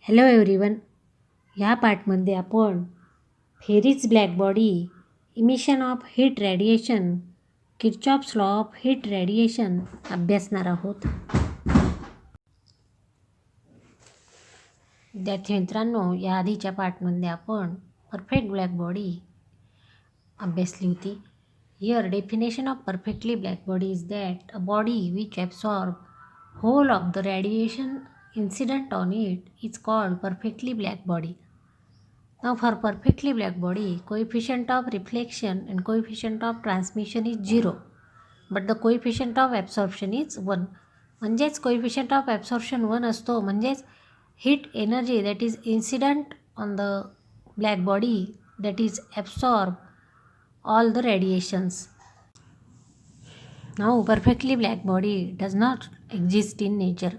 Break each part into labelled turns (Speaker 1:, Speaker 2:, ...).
Speaker 1: Hello everyone. ह्या पार्टमध्ये आपण Fery's black body, emission of heat radiation, Kirchhoff's law of heat radiation अभ्यासणार आहोत. विद्यार्थी मित्रांनो, या आधीच्या पार्टमध्ये आपण परफेक्ट ब्लॅक बॉडी अभ्यासली होती. Here definition of perfectly black body is that a body which absorb whole of the radiation incident on it is called perfectly black body. Now for perfectly black body, coefficient of reflection and coefficient of transmission is 0, but the coefficient of absorption is 1. म्हणजेच coefficient of absorption 1 असतो, म्हणजेच heat energy that is incident on the black body that is absorb all the radiations. Now perfectly black body does not exist in nature,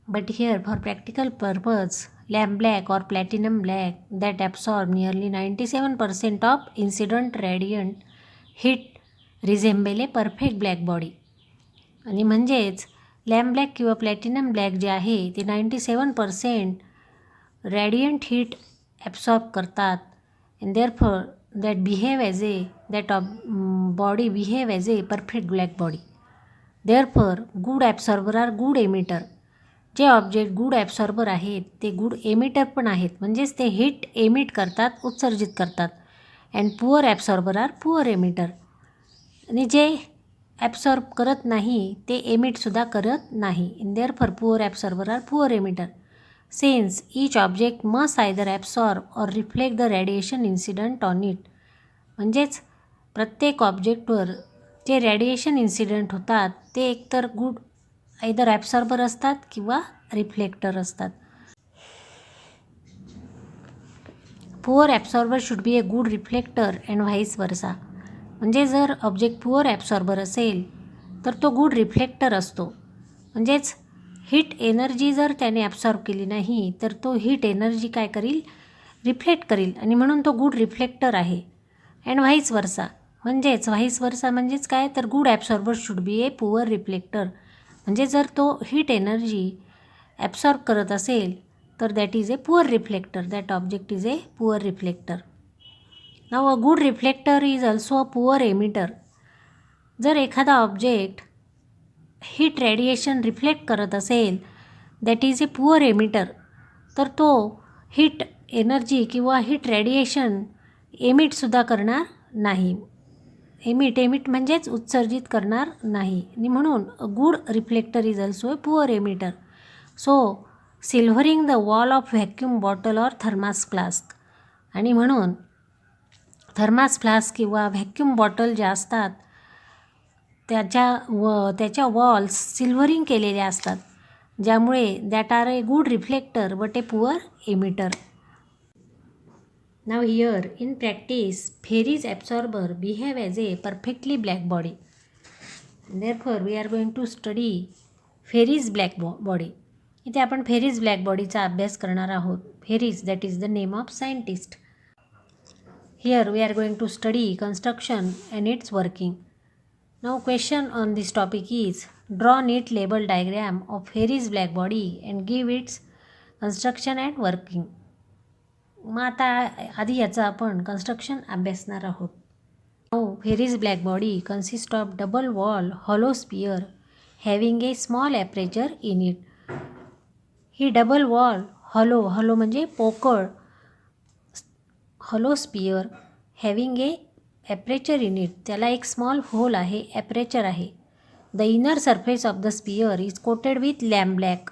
Speaker 1: but here for practical purpose, lamp black or platinum black that absorb nearly 97% of incident radiant heat resemble a perfect black body. आणि म्हणजेच lamp black किंवा platinum black जे आहे ते 97% रॅडियंट heat absorb करतात. And therefore that behave as a body behave as a perfect black body. Therefore good absorber are good emitter. जे object good absorber आहेत ते गुड एमिटर पण आहेत, म्हणजेच ते हीट एमिट करतात, उत्सर्जित करतात. And poor absorber are poor emitter. आणि जे ॲब्सॉर्ब करत नाही ते एमिटसुद्धा करत नाही. In therefore poor absorber are poor emitter. Since each object must either absorb or reflect the radiation incident on it. म्हणजेच प्रत्येक ऑब्जेक्टवर जे रॅडिएशन इन्सिडेंट होतात ते एकतर गुड आयदर ॲब्सॉर्बर असतात किंवा रिफ्लेक्टर असतात. Poor absorber should be a good reflector and vice versa. म्हणजे जर ऑब्जेक्ट पुअर ॲब्सॉर्बर असेल तर तो गुड रिफ्लेक्टर असतो. म्हणजेच हीट एनर्जी जर त्याने ॲब्सॉर्ब केली नाही तर तो हीट एनर्जी काय करील, रिफ्लेक्ट करील, आणि म्हणून तो गुड रिफ्लेक्टर आहे. अँड व्हाईस वर्सा म्हणजेच काय तर good absorber should be a poor reflector. म्हणजे जर तो हीट एनर्जी ॲब्सॉर्ब करत असेल तर that is a poor reflector. That object is a poor reflector. Now a good reflector is also a poor emitter. जर एखादा ऑब्जेक्ट हीट रेडिएशन रिफ्लेक्ट करत असेल that is a poor emitter, तर तो heat energy किंवा heat radiation एमिटसुद्धा करणार नाही. Emit म्हणजेच उत्सर्जित करणार नाही. आणि म्हणून a good reflector is also a poor emitter. So silvering the wall of vacuum bottle or thermos flask. आणि म्हणून थर्मास फ्लास्क किंवा व्हॅक्यूम बॉटल ज्या असतात त्याच्या वॉल्स सिल्व्हरिंग केलेल्या असतात, ज्यामुळे that are a good reflector but a poor emitter. Now here in practice Fery's absorber behave as a perfectly black body. Therefore we are going to study fairies black body. इथे आपण Fery's black बॉडीचा अभ्यास करणार आहोत. Fery that is the name of scientist. Here we are going to study construction and its working. Now question on this topic is draw neat label diagram of Fairy's black body and give its construction and working. मग आता आधी याचा आपण construction अभ्यासणार आहोत. Now Fairy's black body consists of double wall hollow sphere having a small aperture in it. ही double wall hollow म्हणजे पोकळ, hollow sphere having a aperture in it, त्याला एक स्मॉल होल आहे, ॲपरेचर आहे. The inner surface of the sphere is coated with lamp black.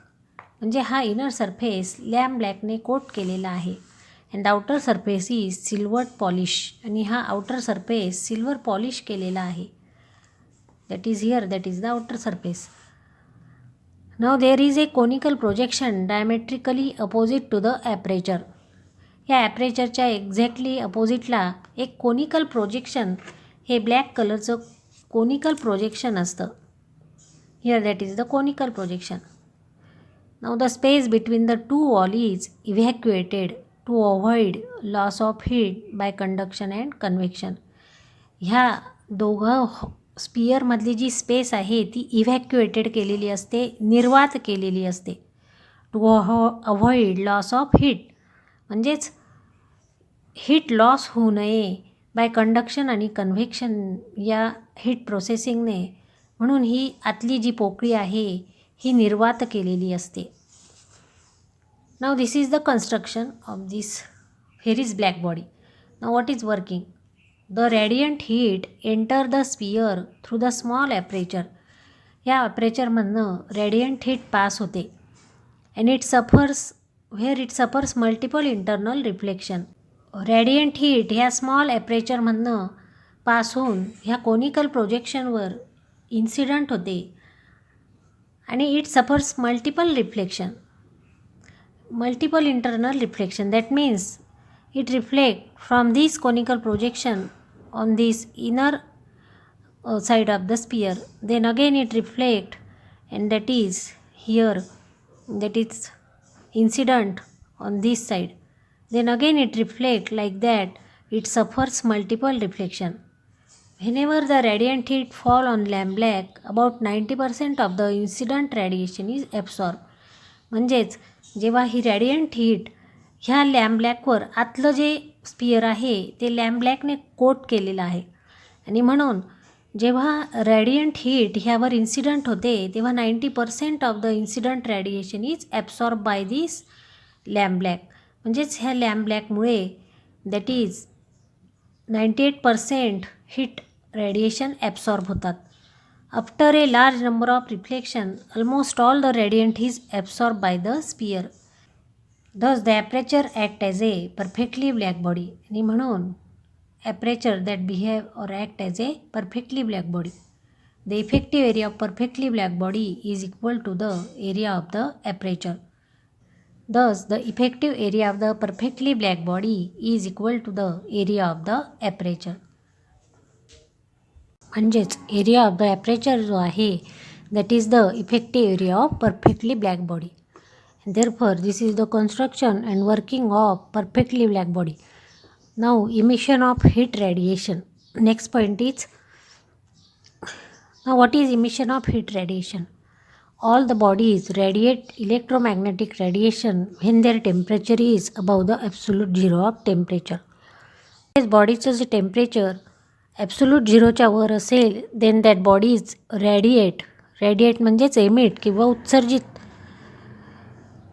Speaker 1: म्हणजे हा inner surface lamp ब्लॅकने कोट केलेला आहे. And the outer surface is silver polish. आणि हा आउटर सरफेस सिल्वर पॉलिश केलेला आहे. That is the outer surface. Now there is a conical projection diametrically opposite to the aperture. या ॲपरेचरच्या exactly अपोजिटला एक कोनिकल प्रोजेक्शन, हे ब्लॅक कलरचं कोनिकल प्रोजेक्शन असतं. Here that is the conical projection. Now the space between the two wall is evacuated to avoid loss of heat by conduction and convection. ह्या दोघं स्पियरमधली जी space आहे ती इव्हॅक्युएटेड केलेली असते, निर्वात केलेली असते. To avoid loss of heat, म्हणजेच हीट लॉस होऊ नये बाय कंडक्शन आणि कन्व्हेक्शन या हीट प्रोसेसिंगने, म्हणून ही आतली जी पोकळी आहे ही निर्वात केलेली असते. Now this is the construction of this Fery's black body. Now what is working? The radiant heat enter the sphere through the small aperture. या ॲपरेचरमधनं रेडियंट हीट पास होते. And it suffers multiple internal reflection. Radiant heat ह्या small ॲपरेचरमधनं pass होऊन ह्या conical प्रोजेक्शनवर incident होते आणि it suffers multiple internal reflection. That means it reflect from this conical projection on this inner side of the sphere. Then again it reflect, and that is here, that is incident on this side. Then again it reflect like that. It suffers multiple reflection. Whenever the radiant heat fall on lamp black, about 90% of the incident radiation is absorbed. म्हणजेच जेव्हा ही रॅडियंट heat ह्या lamp ब्लॅकवर आतलं जे sphere आहे ते lamp ब्लॅकने coat केलेलं आहे, आणि म्हणून जेव्हा रॅडियंट हीट ह्यावर इन्सिडंट होते तेव्हा 90% of the incident radiation is absorb by this lamp black. म्हणजेच ह्या लॅम्प ब्लॅकमुळे that is 98% heat radiation absorb होतात. After a large number of reflection almost all the radiant is absorb by the sphere. Thus the aperture act as a perfectly black body. आणि म्हणून aperture that behave or act as a perfectly black body. The effective area of perfectly black body is equal to the area of the aperture. Thus, the effective area of the perfectly black body is equal to the area of the aperture. म्हणजेच area of the aperture जो आहे that is the effective area of perfectly black body. Therefore this is the construction and working of perfectly black body. Now emission of heat radiation. Next point is, now what is emission of heat radiation? All the bodies radiate electromagnetic radiation when their temperature is above the absolute zero of temperature. If बॉडीचं जे temperature absolute झिरोच्या वर असेल then that bodies radiate म्हणजेच emit किंवा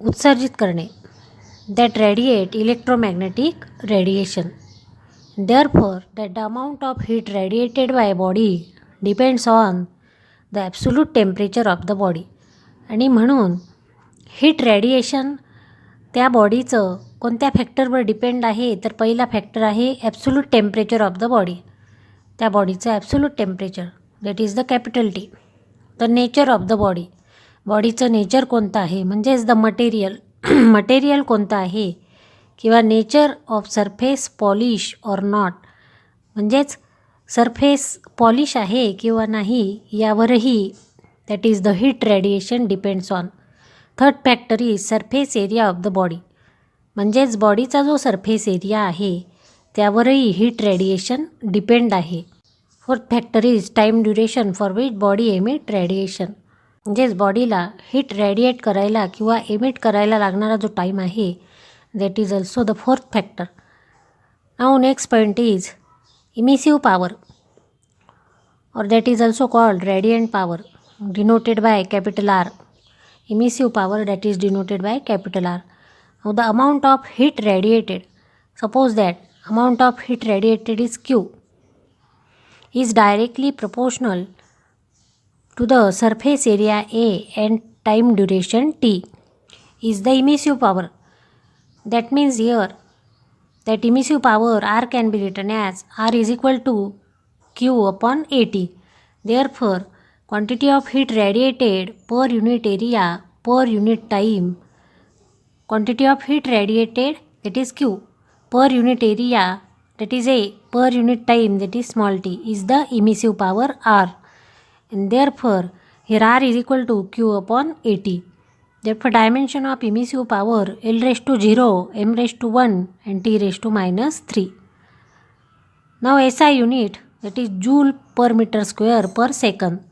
Speaker 1: उत्सर्जित करणे, that radiate electromagnetic radiation. Therefore, that the amount of heat radiated by a body depends on the absolute temperature of the body. आणि म्हणून हीट रेडिएशन त्या बॉडीचं कोणत्या फॅक्टरवर डिपेंड आहे तर पहिला फॅक्टर आहे absolute temperature of the body. त्या बॉडीचं absolute temperature that is the capital T. The nature of the body. बॉडीचं नेचर कोणतं आहे म्हणजेच द मटेरियल कोणतं आहे किंवा nature of surface polish or not, म्हणजेच सरफेस पॉलिश आहे किंवा नाही यावरही that is the heat radiation depends on. Third factor is surface area of the body. म्हणजेच बॉडीचा जो सरफेस एरिया आहे त्यावरही हीट रेडिएशन डिपेंड आहे. Fourth factor is time duration for which body emit radiation. म्हणजेच बॉडीला हीट रेडिएट करायला किंवा एमिट करायला लागणारा जो टाईम आहे that is also the fourth factor. Now next point is emissive power, or that is also called radiant power, denoted by capital R. Emissive power, that is denoted by capital R. Now the amount of heat radiated, suppose that amount of heat radiated is Q, is directly proportional to the surface area A and time duration T, is the emissive power. That means here that emissive power R can be written as R is equal to Q upon AT. Therefore, quantity of heat radiated per unit area per unit time, quantity of heat radiated that is Q per unit area that is A per unit time that is small t is the emissive power R. And therefore, here R is equal to Q upon AT. Therefore, dimension of emissive power L raised to 0, M raised to 1 and T raised to minus 3. Now SI unit, that is joule per meter square per second,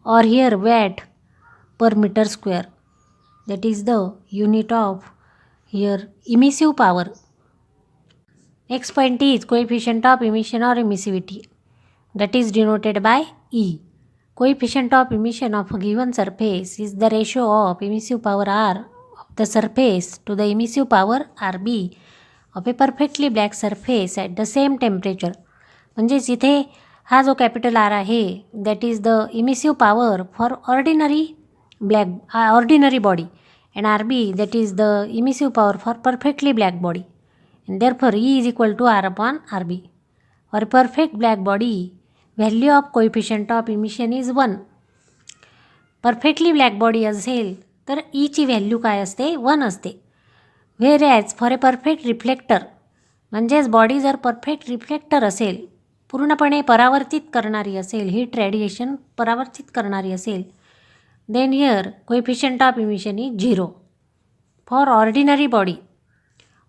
Speaker 1: or here watt per meter square. that is the unit of here emissive power. Next point is coefficient of emission or emissivity, that is denoted by E. Coefficient of emission of a given surface is the ratio of emissive power R of the surface to the emissive power RB of a perfectly black surface at the same temperature. म्हणजेच इथे हा जो capital R आहे that is the emissive power for ordinary body and RB that is the emissive power for perfectly black body, and therefore E is equal to R upon RB. For a perfect black body, value of coefficient of emission is 1. Perfectly black body असेल तर E ची value काय असते 1 असते. व्हेरॅज for a perfect reflector, म्हणजेच body जर perfect reflector असेल, पूर्णपणे परावर्तित करणारी असेल, हीट रेडिएशन परावर्तित करणारी असेल, then here coefficient of emission is 0. For ordinary body,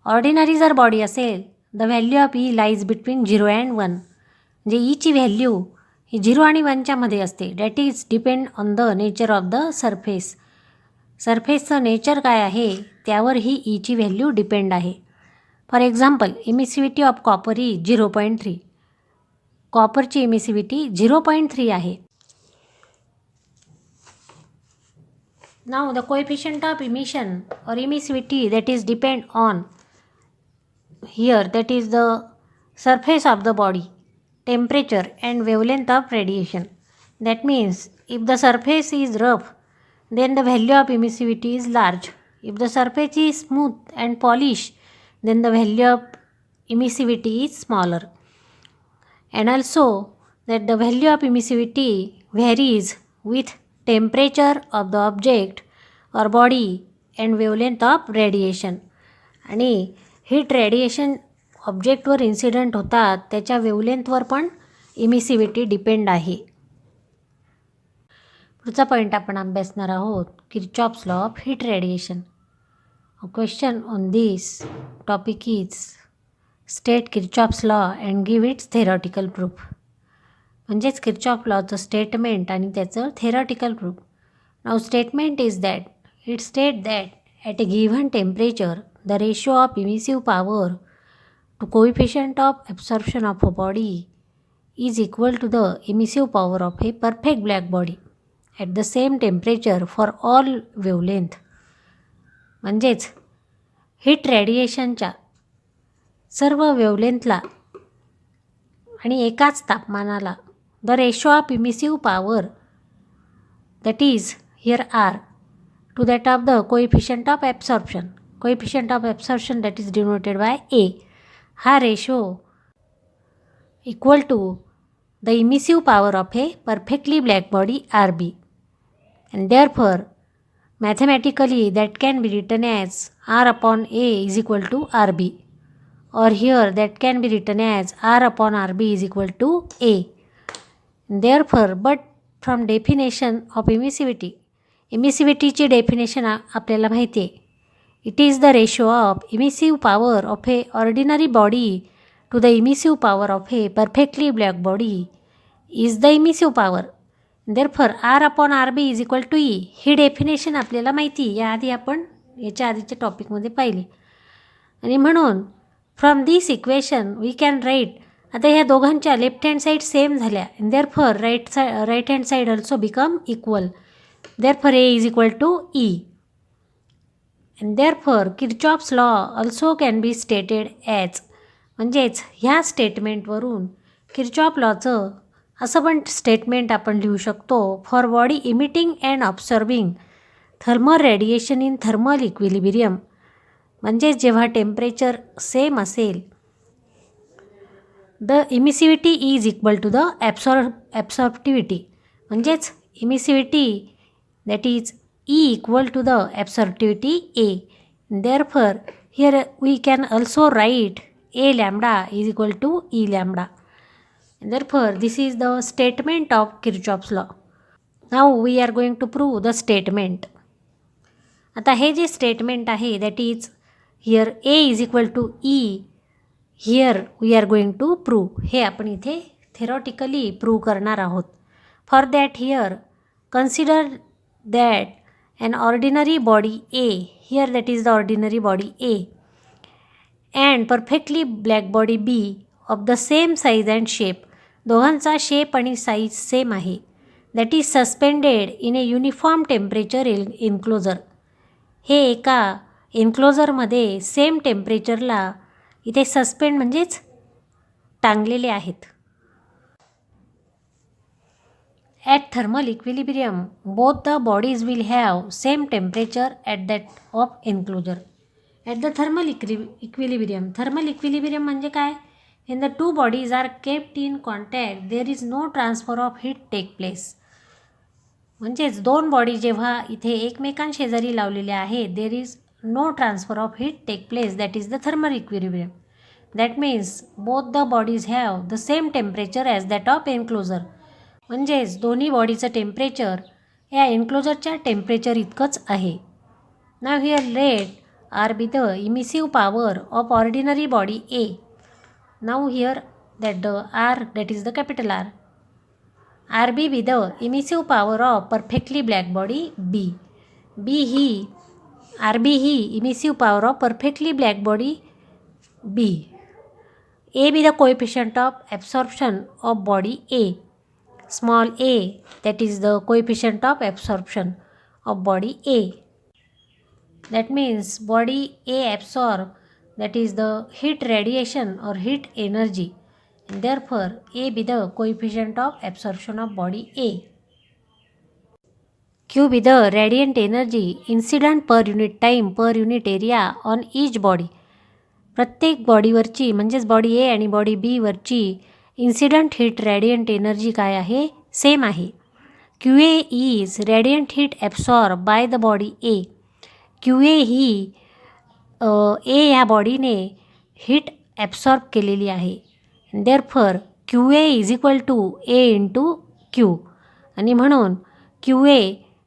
Speaker 1: ordinary जर बॉडी असेल the value of E lies between 0 and 1. म्हणजे ईची व्हॅल्यू ही 0 आणि 1च्या मध्ये असते. That is depend on the nature of the surface. सरफेसचं नेचर काय आहे त्यावर ही ईची व्हॅल्यू डिपेंड आहे. For example emissivity of copper ही 0.3. कॉपरची इमिसिव्हिटी 0.3 आहे. Now the coefficient of emission or emissivity that is depend on here, that is the surface of the body, temperature and wavelength of radiation. That means if the surface is rough, then the value of emissivity is large. If the surface is smooth and polished, then the value of emissivity is smaller. And also that the value of emissivity varies with temperature of the object or body and wavelength of radiation. आणि heat radiation ऑब्जेक्टवर incident होतात त्याच्या वेवलेंथवर पण इमिसिव्हिटी depend आहे. पुढचा point आपण अभ्यासणार आहोत Kirchhoff's law of heat radiation. A question on this topic is state Kirchhoff's law and give it's theoretical proof. म्हणजेच किर्चॉफ लॉचं स्टेटमेंट आणि त्याचं theoretical proof. Now statement is that it state that at a given temperature the ratio of emissive power to coefficient of absorption of a body is equal to the emissive power of a perfect black body at the same temperature for all wavelength. म्हणजेच heat रेडिएशनच्या सर्व वेवलेंथला आणि एकाच तापमानाला the ratio of emissive power that is here R to that of the coefficient of absorption. Coefficient of absorption that is denoted by A. हा ratio equal to the emissive power of a perfectly black body R B. And therefore mathematically that can be written as R upon A is equal to R B, or here that can be written as R upon RB is equal to A. Therefore, but from definition of emissivity, ची definition आपल्याला माहिती आहे. It is the ratio of emissive power of a ordinary body to the emissive power of a perfectly black body is the emissive power. Therefore R upon RB is equal to E. ही definition आपल्याला माहिती, याआधी आपण याच्या आधीच्या टॉपिकमध्ये पाहिली. आणि म्हणून from this equation we can write. आता ह्या दोघांच्या लेफ्ट हँड साईड सेम झाल्या. Therefore right hand side also become equal. Therefore a is equal to e. And therefore Kirchhoff's law also can be stated as. म्हणजेच ह्या स्टेटमेंटवरून Kirchhoff लॉचं असं पण statement आपण लिहू शकतो. For body emitting and observing thermal radiation in thermal equilibrium. म्हणजेच जेव्हा temperature same असेल the emissivity is equal to the absorptivity. म्हणजेच emissivity that is E equal to the absorptivity A. Therefore here we can also write A lambda is equal to E lambda. Therefore this is the statement of Kirchhoff's law. Now we are going to prove the statement. आता हे जे statement आहे that is here a is equal to e. Here we are going to prove. हे आपण इथे theoretically prove करणार आहोत. For that here consider that an ordinary body A, here that is the ordinary body A, and perfectly black body B of the same size and shape, दोघांचा shape आणि size same आहे, that is suspended in a uniform temperature enclosure, हे एका एन्क्लोजरमध्ये same टेम्परेचरला इथे suspend म्हणजेच टांगलेले आहेत. At thermal equilibrium, both the bodies will have same temperature at that of enclosure. At the thermal equilibrium, thermal equilibrium म्हणजे काय? When the two bodies are kept in contact, there is no transfer of heat take place. म्हणजेच दोन body जेव्हा इथे एकमेकांशेजारी लावलेल्या आहेत, there is no transfer of heat take place, that is the thermal equilibrium. That means both the bodies have the same temperature as that of enclosure. म्हणजेच दोन्ही बॉडीचं टेम्परेचर या एन्क्लोजरच्या टेम्परेचर इतकंच आहे. Now here let R be the emissive power of ordinary body A. Now here that the R, that is the capital R. RB be the emissive power of perfectly black body B. RB he emissive power of perfectly black body B. A be the coefficient of absorption of body A. Small a, that is the coefficient of absorption of body A. That means body A absorb, that is the heat radiation or heat energy. And therefore A be the coefficient of absorption of body A. Q be the radiant energy incident per unit time per unit area on each body. प्रत्येक बॉडीवरची म्हणजेच body A आणि body बी वरची incident heat रॅडियंट energy काय आहे? Same आहे. Q A is radiant heat absorb by the body A. Q A ही ए ह्या बॉडीने हीट ॲब्सॉर्ब केलेली आहे. therefore QA is equal to A into Q. आणि म्हणून QA,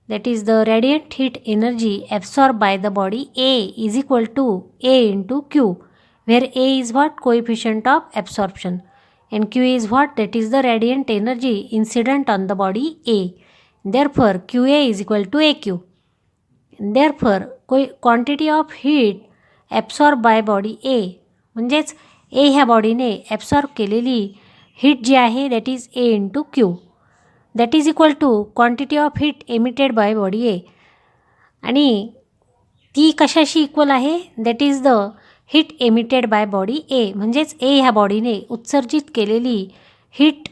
Speaker 1: that is the radiant heat energy absorbed by the body A, is equal to A into Q, where A is what? Coefficient of absorption, and Q is what? That is the radiant energy incident on the body A. Therefore QA is equal to AQ. Therefore quantity of heat absorbed by body A, म्हणजेच A ह्या बॉडीने absorb केलेली heat जी आहे that is A into Q, that is equal to quantity of heat emitted by body A. आणि ती कशाशी equal आहे? That is the heat emitted by body A, म्हणजेच ए ह्या बॉडीने उत्सर्जित केलेली हीट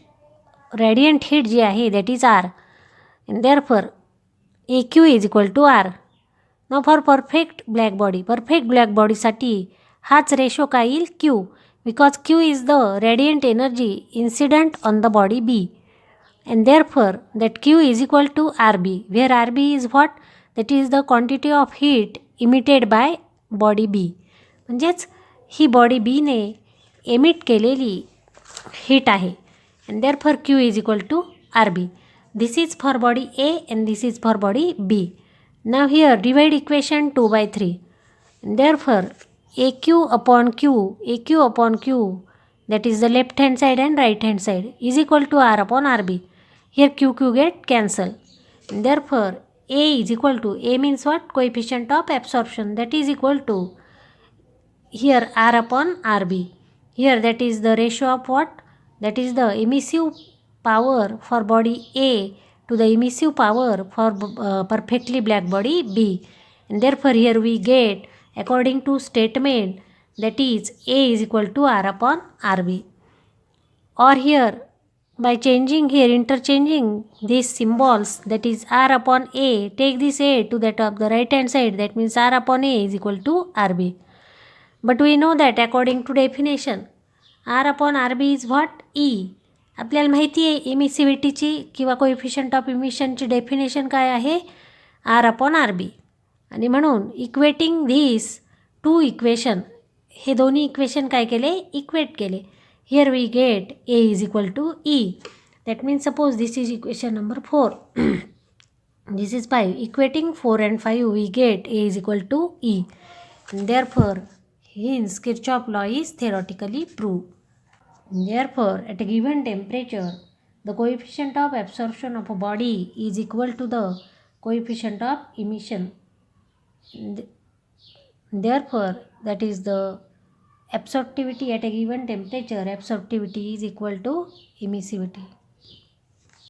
Speaker 1: रॅडियंट हीट जी आहे that is R. And therefore a Q is equal to R. Now for perfect black body, perfect black बॉडीसाठी हाच रेशो काय येईल? Q, because Q is the radiant energy incident on the body B, and therefore that Q is equal to RB, where RB is what? That is the quantity of heat emitted by body B. म्हणजेच ही body बीने emit केलेली heat आहे, and therefore Q is equal to RB. This is for body A and this is for body B. Now here divide equation 2/3, and therefore AQ upon Q, that is the left hand side and right hand side, is equal to R upon RB. Here Q get cancel. Therefore A is equal to, A means what? Coefficient of absorption, that is equal to here R upon RB. Here that is the ratio of what? That is the emissive power for body A to the emissive power for perfectly black body B. And therefore here we get, according to statement, that is A is equal to R upon RB. Or here by changing here, interchanging these symbols, that is R upon A, take this A to that of the right hand side, that means R upon A is equal to RB. But we know that according to definition R upon RB is what? E. आपल्याला माहिती आहे इमिसिव्हिटीची किंवा coefficient of इमिशनची definition काय आहे? R upon RB. आणि म्हणून equating this two equation, हे दोन्ही इक्वेशन काय केले? इक्वेट केले. Here we get a is equal to e. That means suppose this is equation number 4, this is 5. Equating 4 and 5 we get a is equal to e. Therefore hence Kirchhoff law is theoretically proved. Therefore at a given temperature the coefficient of absorption of a body is equal to the coefficient of emission. Therefore, that is the absorptivity at a given temperature, absorptivity is equal to emissivity.